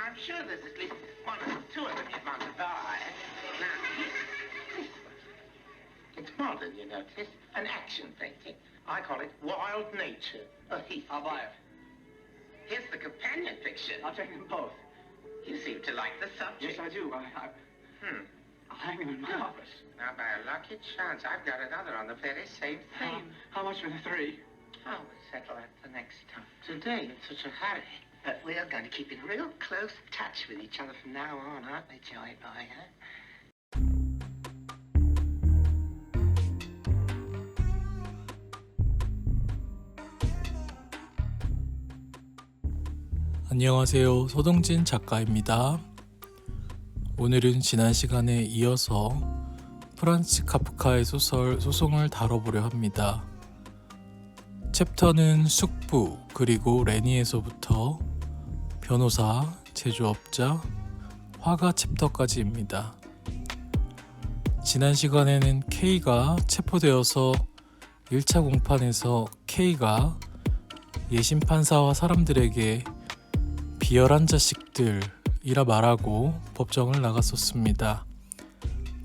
I'm sure there's at least one or two of them you'd want to buy. Now, it's modern, you notice. An action painting. I call it Wild Nature, a Heath. I'll buy it. Here's the companion picture. I'll take them both. You seem to like the subject. Yes, I do. I'll hang them in my office. Now, by a lucky chance, I've got another on the very same theme. How much for the three? Oh, we'll settle that the next time. Today, in such a hurry. But we're going to keep in real close touch with each other from now on, aren't we, Joey boy, huh? 안녕하세요. 서동진 작가입니다. 오늘은 지난 시간에 이어서 프란츠 카프카의 소설 소송을 다뤄보려 합니다. 챕터는 숙부 그리고 레니에서부터 변호사, 제조업자, 화가 챕터까지입니다. 지난 시간에는 K가 체포되어서 1차 공판에서 K가 예심 판사와 사람들에게 비열한 자식들이라 말하고 법정을 나갔었습니다.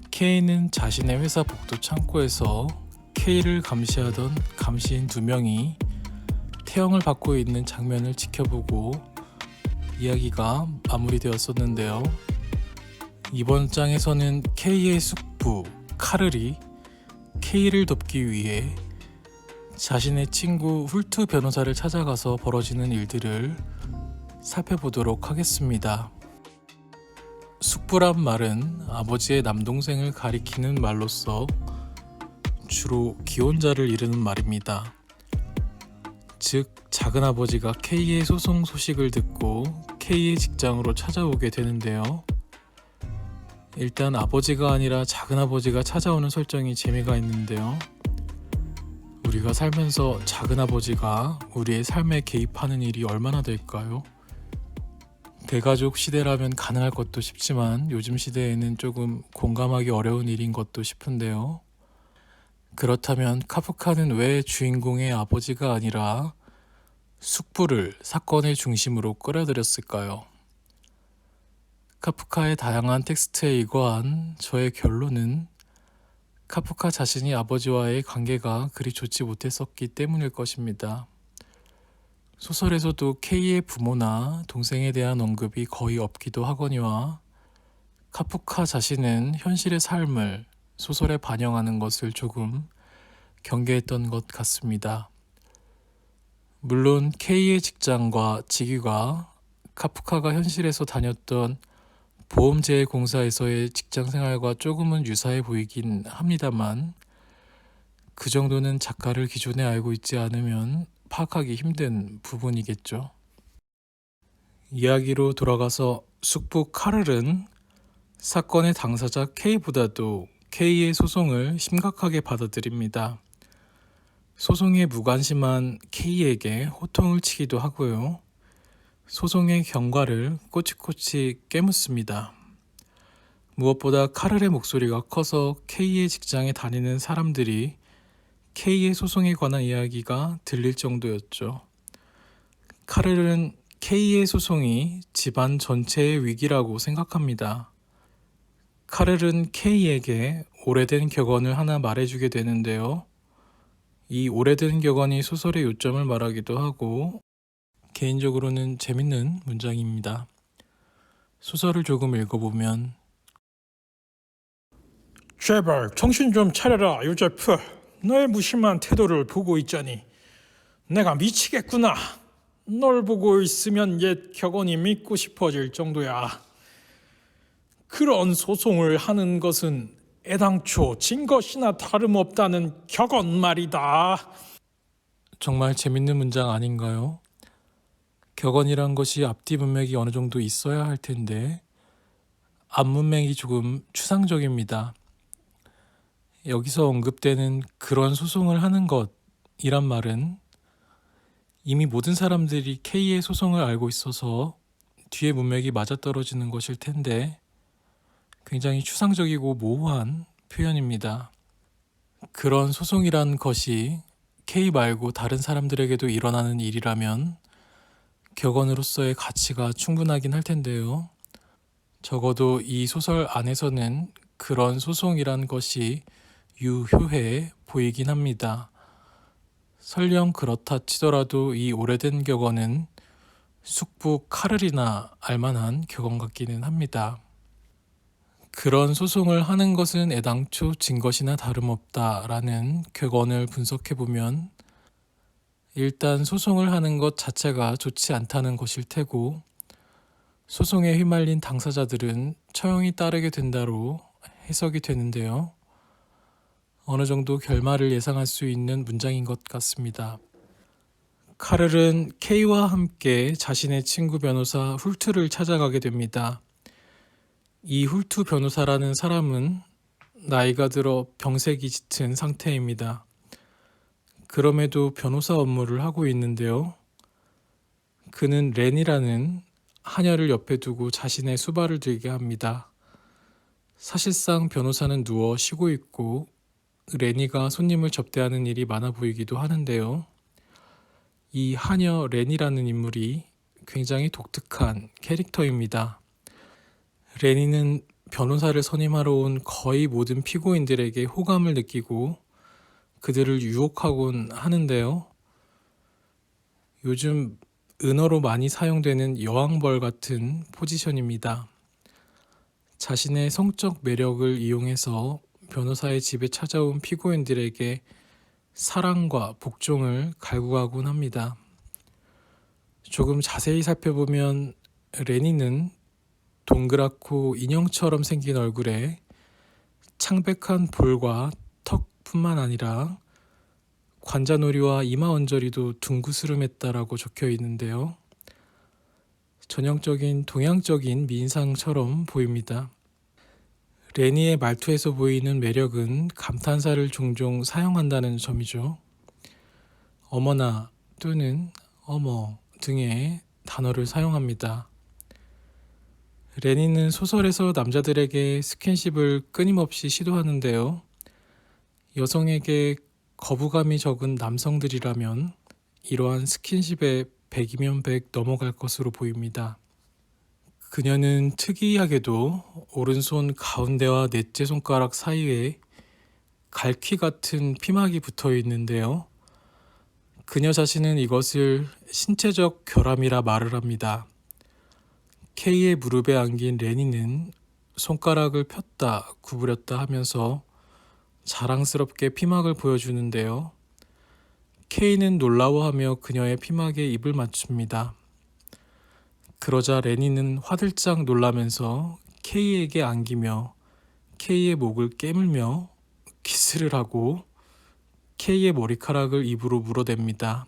K는 자신의 회사 복도 창고에서 K를 감시하던 감시인 2명이 태형을 받고 있는 장면을 지켜보고 이야기가 마무리되었었는데요. 이번 장에서는 K의 숙부 카를이 K를 돕기 위해 자신의 친구 훌투 변호사를 찾아가서 벌어지는 일들을 살펴보도록 하겠습니다. 숙부란 말은 아버지의 남동생을 가리키는 말로서 주로 기혼자를 이르는 말입니다. 즉 작은아버지가 K의 소송 소식을 듣고 K의 직장으로 찾아오게 되는데요. 일단 아버지가 아니라 작은아버지가 찾아오는 설정이 재미가 있는데요. 우리가 살면서 작은아버지가 우리의 삶에 개입하는 일이 얼마나 될까요? 대가족 시대라면 가능할 것도 싶지만 요즘 시대에는 조금 공감하기 어려운 일인 것도 싶은데요. 그렇다면 카프카는 왜 주인공의 아버지가 아니라 숙부를 사건의 중심으로 끌어들였을까요? 카프카의 다양한 텍스트에 의거한 저의 결론은 카프카 자신이 아버지와의 관계가 그리 좋지 못했었기 때문일 것입니다. 소설에서도 K의 부모나 동생에 대한 언급이 거의 없기도 하거니와 카프카 자신은 현실의 삶을 소설에 반영하는 것을 조금 경계했던 것 같습니다. 물론 K의 직장과 직위가 카프카가 현실에서 다녔던 보험제공사에서의 직장 생활과 조금은 유사해 보이긴 합니다만 그 정도는 작가를 기존에 알고 있지 않으면 파악하기 힘든 부분이겠죠. 이야기로 돌아가서 숙부 카를은 사건의 당사자 K보다도 K의 소송을 심각하게 받아들입니다. 소송에 무관심한 K에게 호통을 치기도 하고요. 소송의 경과를 꼬치꼬치 깨묻습니다. 무엇보다 카를의 목소리가 커서 K의 직장에 다니는 사람들이 K의 소송에 관한 이야기가 들릴 정도였죠. 카를은 K의 소송이 집안 전체의 위기라고 생각합니다. 카를은 K에게 오래된 격언을 하나 말해주게 되는데요. 이 오래된 격언이 소설의 요점을 말하기도 하고 개인적으로는 재밌는 문장입니다. 소설을 조금 읽어보면 제발 정신 좀 차려라 요제프. 너의 무심한 태도를 보고 있자니 내가 미치겠구나. 널 보고 있으면 옛 격언이 믿고 싶어질 정도야. 그런 소송을 하는 것은 애당초 진 것이나 다름없다는 격언 말이다. 정말 재밌는 문장 아닌가요? 격언이란 것이 앞뒤 문맥이 어느 정도 있어야 할 텐데 앞문맥이 조금 추상적입니다. 여기서 언급되는 그런 소송을 하는 것이란 말은 이미 모든 사람들이 K의 소송을 알고 있어서 뒤에 문맥이 맞아떨어지는 것일 텐데 굉장히 추상적이고 모호한 표현입니다. 그런 소송이란 것이 K 말고 다른 사람들에게도 일어나는 일이라면 격언으로서의 가치가 충분하긴 할 텐데요. 적어도 이 소설 안에서는 그런 소송이란 것이 유효해 보이긴 합니다. 설령 그렇다 치더라도 이 오래된 격언은 숙부 카를이나 알만한 격언 같기는 합니다. 그런 소송을 하는 것은 애당초 진 것이나 다름없다라는 격언을 분석해보면 일단 소송을 하는 것 자체가 좋지 않다는 것일 테고 소송에 휘말린 당사자들은 처형이 따르게 된다로 해석이 되는데요. 어느 정도 결말을 예상할 수 있는 문장인 것 같습니다. 카를은 K와 함께 자신의 친구 변호사 훌투를 찾아가게 됩니다. 이 훌투 변호사라는 사람은 나이가 들어 병색이 짙은 상태입니다. 그럼에도 변호사 업무를 하고 있는데요. 그는 렌이라는 하녀를 옆에 두고 자신의 수발을 들게 합니다. 사실상 변호사는 누워 쉬고 있고 렌이가 손님을 접대하는 일이 많아 보이기도 하는데요. 이 하녀 렌이라는 인물이 굉장히 독특한 캐릭터입니다. 렌이는 변호사를 선임하러 온 거의 모든 피고인들에게 호감을 느끼고 그들을 유혹하곤 하는데요. 요즘 은어로 많이 사용되는 여왕벌 같은 포지션입니다. 자신의 성적 매력을 이용해서 변호사의 집에 찾아온 피고인들에게 사랑과 복종을 갈구하곤 합니다. 조금 자세히 살펴보면 레니는 동그랗고 인형처럼 생긴 얼굴에 창백한 볼과 턱뿐만 아니라 관자놀이와 이마 언저리도 둥그스름했다라고 적혀 있는데요. 전형적인 동양적인 미인상처럼 보입니다. 레니의 말투에서 보이는 매력은 감탄사를 종종 사용한다는 점이죠. 어머나 또는 어머 등의 단어를 사용합니다. 레니는 소설에서 남자들에게 스킨십을 끊임없이 시도하는데요. 여성에게 거부감이 적은 남성들이라면 이러한 스킨십에 100이면 100 넘어갈 것으로 보입니다. 그녀는 특이하게도 오른손 가운데와 넷째 손가락 사이에 갈퀴 같은 피막이 붙어 있는데요. 그녀 자신은 이것을 신체적 결함이라 말을 합니다. K의 무릎에 안긴 레니는 손가락을 폈다 구부렸다 하면서 자랑스럽게 피막을 보여주는데요. K는 놀라워하며 그녀의 피막에 입을 맞춥니다. 그러자 레니는 화들짝 놀라면서 K에게 안기며 K의 목을 깨물며 키스를 하고 K의 머리카락을 입으로 물어댑니다.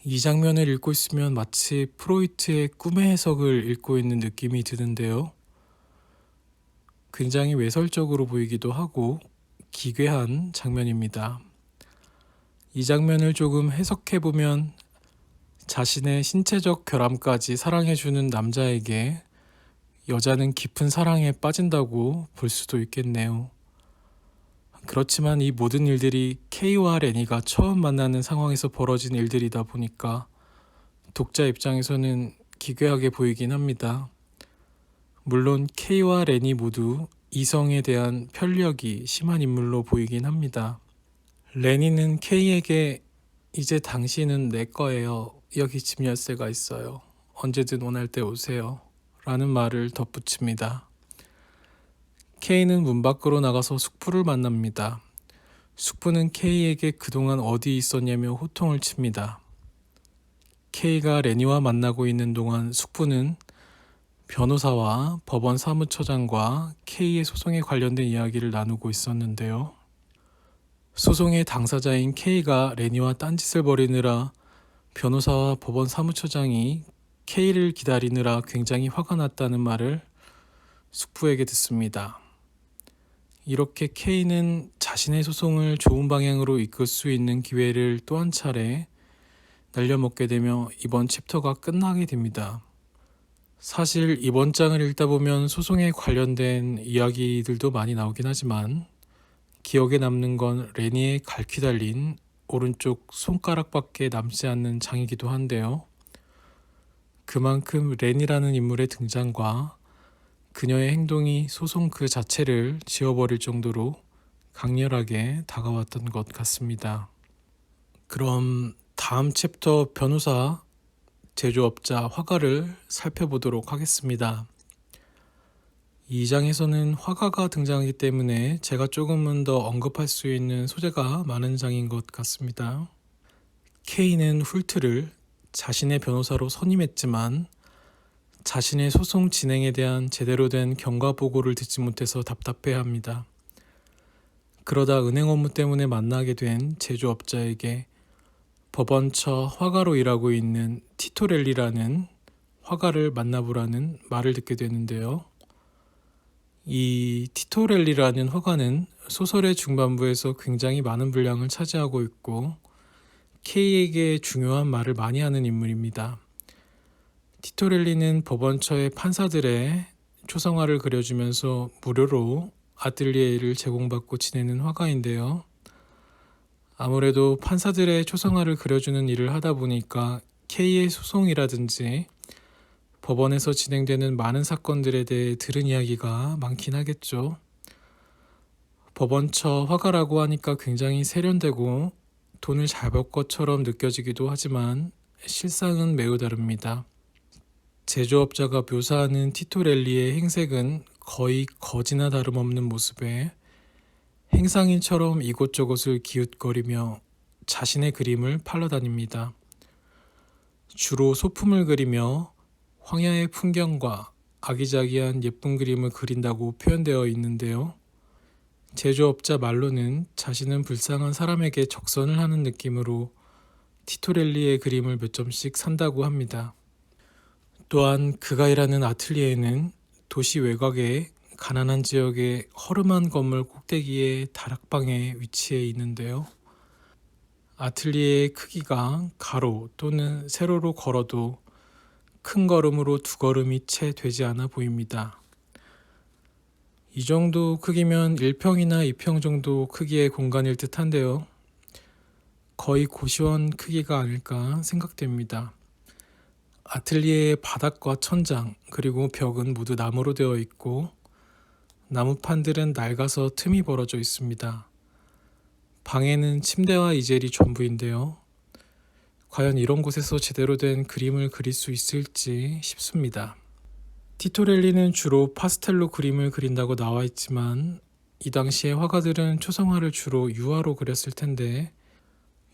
이 장면을 읽고 있으면 마치 프로이트의 꿈의 해석을 읽고 있는 느낌이 드는데요. 굉장히 외설적으로 보이기도 하고 기괴한 장면입니다. 이 장면을 조금 해석해보면 자신의 신체적 결함까지 사랑해주는 남자에게 여자는 깊은 사랑에 빠진다고 볼 수도 있겠네요. 그렇지만 이 모든 일들이 K와 레니가 처음 만나는 상황에서 벌어진 일들이다 보니까 독자 입장에서는 기괴하게 보이긴 합니다. 물론 K와 레니 모두 이성에 대한 편력이 심한 인물로 보이긴 합니다. 레니는 K에게 이제 당신은 내 거예요. 여기 집 열쇠가 있어요. 언제든 원할 때 오세요. 라는 말을 덧붙입니다. K는 문 밖으로 나가서 숙부를 만납니다. 숙부는 K에게 그동안 어디 있었냐며 호통을 칩니다. K가 레니와 만나고 있는 동안 숙부는 변호사와 법원 사무처장과 K의 소송에 관련된 이야기를 나누고 있었는데요. 소송의 당사자인 K가 레니와 딴짓을 벌이느라 변호사와 법원 사무처장이 K를 기다리느라 굉장히 화가 났다는 말을 숙부에게 듣습니다. 이렇게 K는 자신의 소송을 좋은 방향으로 이끌 수 있는 기회를 또 한 차례 날려먹게 되며 이번 챕터가 끝나게 됩니다. 사실 이번 장을 읽다 보면 소송에 관련된 이야기들도 많이 나오긴 하지만 기억에 남는 건 레니의 갈퀴 달린 오른쪽 손가락밖에 남지 않는 장이기도 한데요. 그만큼 렌이라는 인물의 등장과 그녀의 행동이 소송 그 자체를 지워버릴 정도로 강렬하게 다가왔던 것 같습니다. 그럼 다음 챕터 변호사, 제조업자, 화가를 살펴보도록 하겠습니다. 이 장에서는 화가가 등장하기 때문에 제가 조금은 더 언급할 수 있는 소재가 많은 장인 것 같습니다. K는 훌트를 자신의 변호사로 선임했지만 자신의 소송 진행에 대한 제대로 된 경과 보고를 듣지 못해서 답답해합니다. 그러다 은행 업무 때문에 만나게 된 제조업자에게 법원처 화가로 일하고 있는 티토렐리라는 화가를 만나보라는 말을 듣게 되는데요. 이 티토렐리라는 화가는 소설의 중반부에서 굉장히 많은 분량을 차지하고 있고 K에게 중요한 말을 많이 하는 인물입니다. 티토렐리는 법원처의 판사들의 초상화를 그려주면서 무료로 아틀리에를 제공받고 지내는 화가인데요. 아무래도 판사들의 초상화를 그려주는 일을 하다 보니까 K의 소송이라든지 법원에서 진행되는 많은 사건들에 대해 들은 이야기가 많긴 하겠죠. 법원처 화가라고 하니까 굉장히 세련되고 돈을 잘 벌 것처럼 느껴지기도 하지만 실상은 매우 다릅니다. 제조업자가 묘사하는 티토렐리의 행색은 거의 거지나 다름없는 모습에 행상인처럼 이곳저곳을 기웃거리며 자신의 그림을 팔러 다닙니다. 주로 소품을 그리며 황야의 풍경과 아기자기한 예쁜 그림을 그린다고 표현되어 있는데요. 제조업자 말로는 자신은 불쌍한 사람에게 적선을 하는 느낌으로 티토렐리의 그림을 몇 점씩 산다고 합니다. 또한 그가 일하는 아틀리에는 도시 외곽의 가난한 지역의 허름한 건물 꼭대기의 다락방에 위치해 있는데요. 아틀리에의 크기가 가로 또는 세로로 걸어도 큰 걸음으로 2걸음이 채 되지 않아 보입니다. 이 정도 크기면 1평이나 2평 정도 크기의 공간일 듯한데요. 거의 고시원 크기가 아닐까 생각됩니다. 아틀리에의 바닥과 천장 그리고 벽은 모두 나무로 되어 있고 나무판들은 낡아서 틈이 벌어져 있습니다. 방에는 침대와 이젤이 전부인데요. 과연 이런 곳에서 제대로 된 그림을 그릴 수 있을지 싶습니다. 티토렐리는 주로 파스텔로 그림을 그린다고 나와 있지만 이 당시의 화가들은 초상화를 주로 유화로 그렸을 텐데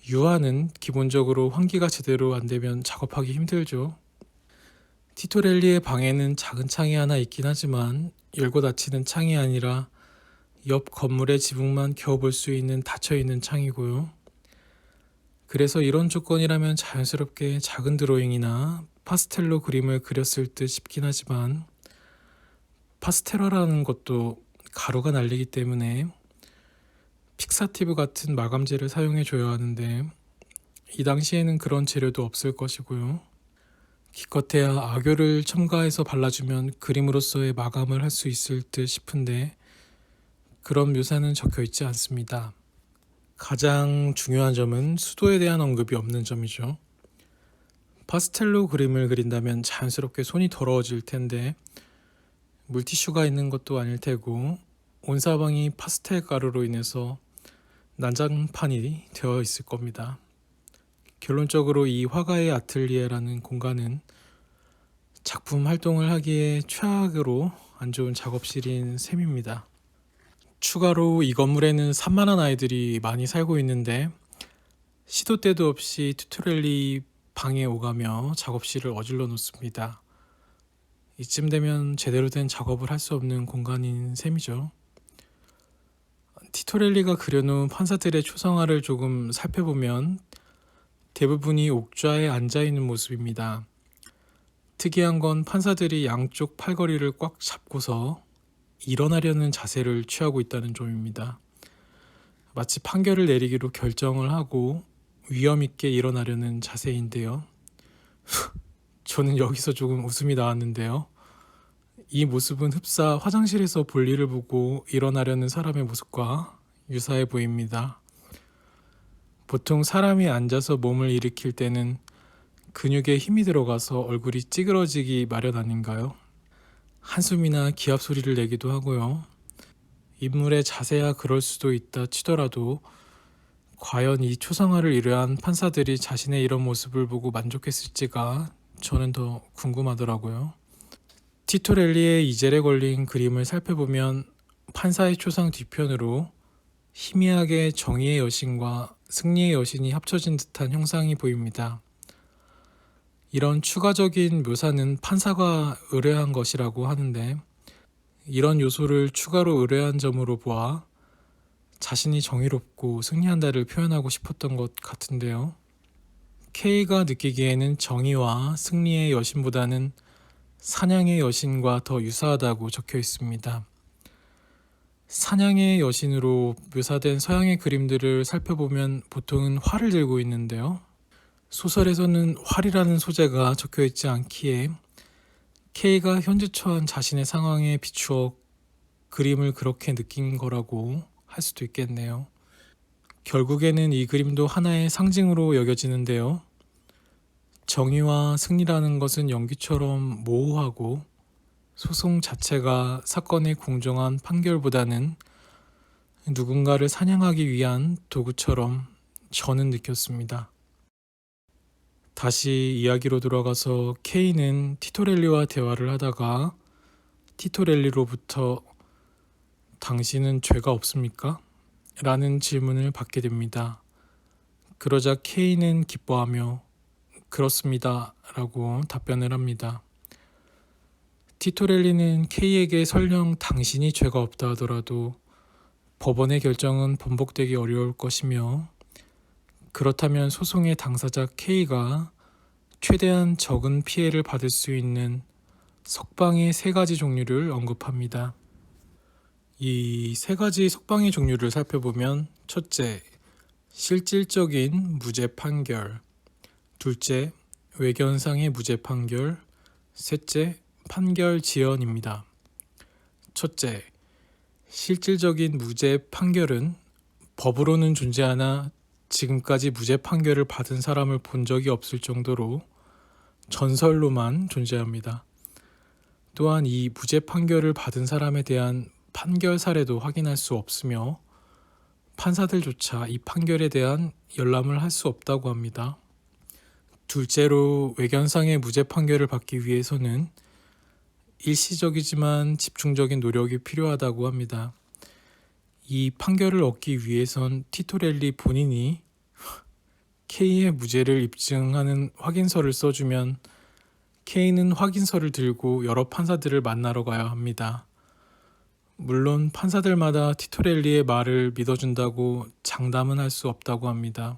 유화는 기본적으로 환기가 제대로 안 되면 작업하기 힘들죠. 티토렐리의 방에는 작은 창이 하나 있긴 하지만 열고 닫히는 창이 아니라 옆 건물의 지붕만 겨우 볼 수 있는 닫혀있는 창이고요. 그래서 이런 조건이라면 자연스럽게 작은 드로잉이나 파스텔로 그림을 그렸을 듯 싶긴 하지만 파스텔화라는 것도 가루가 날리기 때문에 픽사티브 같은 마감재를 사용해 줘야 하는데 이 당시에는 그런 재료도 없을 것이고요. 기껏해야 악효를 첨가해서 발라주면 그림으로서의 마감을 할 수 있을 듯 싶은데 그런 묘사는 적혀 있지 않습니다. 가장 중요한 점은 수도에 대한 언급이 없는 점이죠. 파스텔로 그림을 그린다면 자연스럽게 손이 더러워질 텐데 물티슈가 있는 것도 아닐 테고 온 사방이 파스텔 가루로 인해서 난장판이 되어 있을 겁니다. 결론적으로 이 화가의 아틀리에라는 공간은 작품 활동을 하기에 최악으로 안 좋은 작업실인 셈입니다. 추가로 이 건물에는 산만한 아이들이 많이 살고 있는데 시도 때도 없이 티토렐리 방에 오가며 작업실을 어질러 놓습니다. 이쯤 되면 제대로 된 작업을 할 수 없는 공간인 셈이죠. 티토렐리가 그려놓은 판사들의 초상화를 조금 살펴보면 대부분이 옥좌에 앉아있는 모습입니다. 특이한 건 판사들이 양쪽 팔걸이를 꽉 잡고서 일어나려는 자세를 취하고 있다는 점입니다. 마치 판결을 내리기로 결정을 하고 위험 있게 일어나려는 자세인데요. 저는 여기서 조금 웃음이 나왔는데요. 이 모습은 흡사 화장실에서 볼일을 보고 일어나려는 사람의 모습과 유사해 보입니다. 보통 사람이 앉아서 몸을 일으킬 때는 근육에 힘이 들어가서 얼굴이 찌그러지기 마련 아닌가요? 한숨이나 기합 소리를 내기도 하고요. 인물의 자세야 그럴 수도 있다 치더라도 과연 이 초상화를 의뢰한 판사들이 자신의 이런 모습을 보고 만족했을지가 저는 더 궁금하더라고요. 티토렐리의 이젤에 걸린 그림을 살펴보면 판사의 초상 뒤편으로 희미하게 정의의 여신과 승리의 여신이 합쳐진 듯한 형상이 보입니다. 이런 추가적인 묘사는 판사가 의뢰한 것이라고 하는데 이런 요소를 추가로 의뢰한 점으로 보아 자신이 정의롭고 승리한다를 표현하고 싶었던 것 같은데요. K가 느끼기에는 정의와 승리의 여신보다는 사냥의 여신과 더 유사하다고 적혀 있습니다. 사냥의 여신으로 묘사된 서양의 그림들을 살펴보면 보통은 활을 들고 있는데요. 소설에서는 활이라는 소재가 적혀 있지 않기에 K가 현재 처한 자신의 상황에 비추어 그림을 그렇게 느낀 거라고 할 수도 있겠네요. 결국에는 이 그림도 하나의 상징으로 여겨지는데요. 정의와 승리라는 것은 연기처럼 모호하고 소송 자체가 사건의 공정한 판결보다는 누군가를 사냥하기 위한 도구처럼 저는 느꼈습니다. 다시 이야기로 돌아가서 K는 티토렐리와 대화를 하다가 티토렐리로부터 당신은 죄가 없습니까? 라는 질문을 받게 됩니다. 그러자 K는 기뻐하며 그렇습니다 라고 답변을 합니다. 티토렐리는 K에게 설령 당신이 죄가 없다 하더라도 법원의 결정은 번복되기 어려울 것이며 그렇다면 소송의 당사자 K가 최대한 적은 피해를 받을 수 있는 석방의 3가지 종류를 언급합니다. 이 3가지 석방의 종류를 살펴보면 첫째, 실질적인 무죄 판결, 둘째, 외견상의 무죄 판결, 셋째, 판결 지연입니다. 첫째, 실질적인 무죄 판결은 법으로는 존재하나 지금까지 무죄 판결을 받은 사람을 본 적이 없을 정도로 전설로만 존재합니다. 또한 이 무죄 판결을 받은 사람에 대한 판결 사례도 확인할 수 없으며 판사들조차 이 판결에 대한 열람을 할 수 없다고 합니다. 둘째로 외견상의 무죄 판결을 받기 위해서는 일시적이지만 집중적인 노력이 필요하다고 합니다. 이 판결을 얻기 위해선 티토렐리 본인이 K의 무죄를 입증하는 확인서를 써주면 K는 확인서를 들고 여러 판사들을 만나러 가야 합니다. 물론 판사들마다 티토렐리의 말을 믿어준다고 장담은 할 수 없다고 합니다.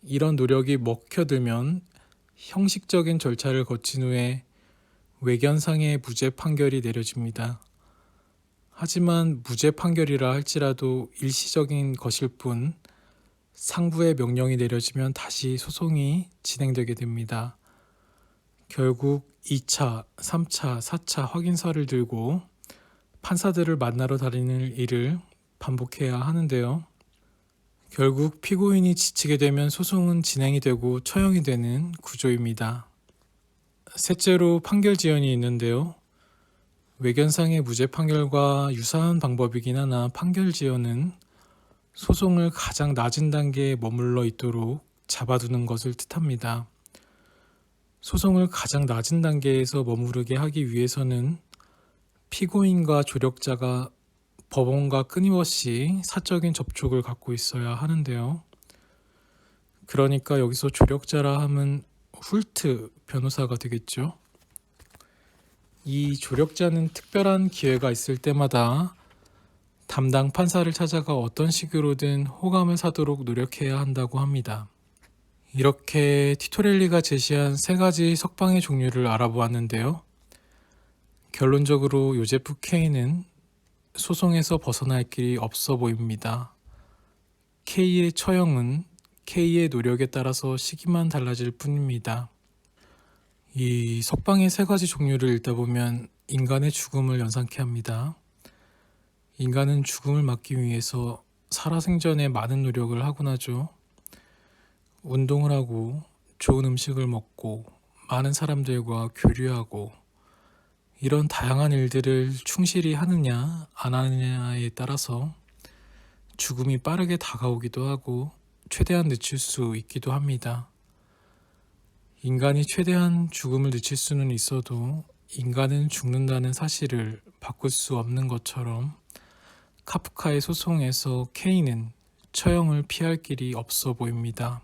이런 노력이 먹혀들면 형식적인 절차를 거친 후에 외견상의 무죄 판결이 내려집니다. 하지만 무죄 판결이라 할지라도 일시적인 것일 뿐 상부의 명령이 내려지면 다시 소송이 진행되게 됩니다. 결국 2차, 3차, 4차 확인서를 들고 판사들을 만나러 다니는 일을 반복해야 하는데요. 결국 피고인이 지치게 되면 소송은 진행이 되고 처형이 되는 구조입니다. 셋째로 판결 지연이 있는데요. 외견상의 무죄 판결과 유사한 방법이긴 하나 판결 지연은 소송을 가장 낮은 단계에 머물러 있도록 잡아두는 것을 뜻합니다. 소송을 가장 낮은 단계에서 머무르게 하기 위해서는 피고인과 조력자가 법원과 끊임없이 사적인 접촉을 갖고 있어야 하는데요. 그러니까 여기서 조력자라 함은 훌트 변호사가 되겠죠. 이 조력자는 특별한 기회가 있을 때마다 담당 판사를 찾아가 어떤 식으로든 호감을 사도록 노력해야 한다고 합니다. 이렇게 티토렐리가 제시한 3가지 석방의 종류를 알아보았는데요. 결론적으로 요제프 K는 소송에서 벗어날 길이 없어 보입니다. K의 처형은 K의 노력에 따라서 시기만 달라질 뿐입니다. 이 석방의 3가지 종류를 읽다 보면 인간의 죽음을 연상케 합니다. 인간은 죽음을 막기 위해서 살아생전에 많은 노력을 하곤 하죠. 운동을 하고 좋은 음식을 먹고 많은 사람들과 교류하고 이런 다양한 일들을 충실히 하느냐 안 하느냐에 따라서 죽음이 빠르게 다가오기도 하고 최대한 늦출 수 있기도 합니다. 인간이 최대한 죽음을 늦출 수는 있어도 인간은 죽는다는 사실을 바꿀 수 없는 것처럼 카프카의 소송에서 케인은 처형을 피할 길이 없어 보입니다.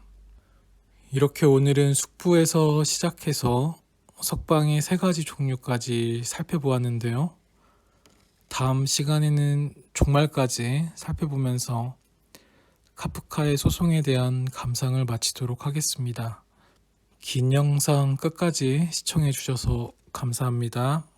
이렇게 오늘은 숙부에서 시작해서 석방의 3가지 종류까지 살펴보았는데요. 다음 시간에는 종말까지 살펴보면서 카프카의 소송에 대한 감상을 마치도록 하겠습니다. 긴 영상 끝까지 시청해 주셔서 감사합니다.